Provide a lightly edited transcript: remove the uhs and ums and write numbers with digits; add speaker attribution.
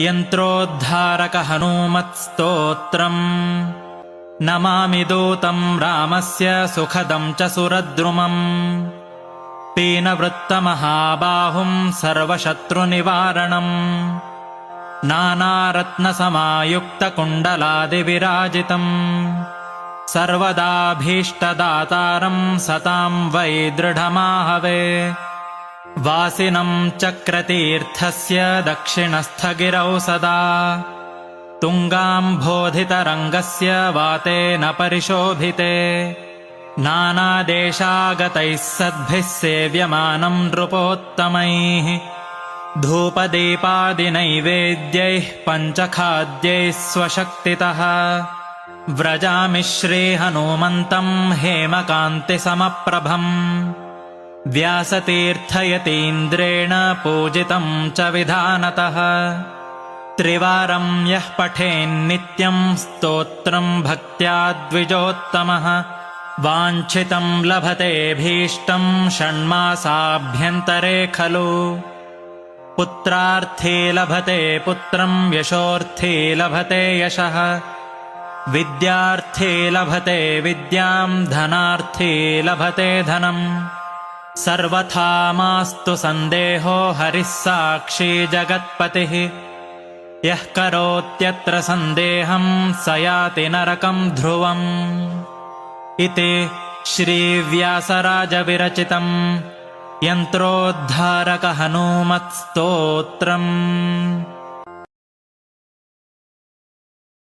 Speaker 1: यन्त्रोद्धारक हनूमत्स्तोत्रम् नमामि दूतं रामस्य सुखदं च सुरद्रुमम् पीनवृत्तमहाबाहुं सर्वशत्रुनिवारणम् नानारत्नसमायुक्तकुण्डलादिविराजितम् सर्वदाभीष्टदातारं सतां वै दृढमाहवे वासिनं चक्रतीर्थस्य दक्षिणस्थगिरौ सदा तुङ्गाम्भोधितरङ्गस्य वातेन परिशोभिते नानादेशागतैः सद्भिः सेव्यमानं नृपोत्तमैः धूपदीपादिनैवेद्यैः पञ्चखाद्यैः स्वशक्तितः व्रजामि श्रीहनूमन्तं हेमकान्तिसमप्रभम् व्यासतीर्थयतीन्द्रेण पूजितं च विधानतः त्रिवारं यः पठेन्नित्यं स्तोत्रं भक्त्या द्विजोत्तमः वाञ्छितं लभतेऽभीष्टं षण्मासाभ्यन्तरे खलु पुत्रार्थी लभते पुत्रं यशोर्थी लभते यशः विद्यार्थी लभते विद्यां धनार्थी लभते धनम् सर्वथा मास्तु सन्देहो हरिः साक्षी जगत्पतिः यः करोत्यत्र सन्देहं स याति नरकं ध्रुवम् इति श्रीव्यासराजविरचितं यन्त्रोद्धारक हनूमत्स्तोत्रम्।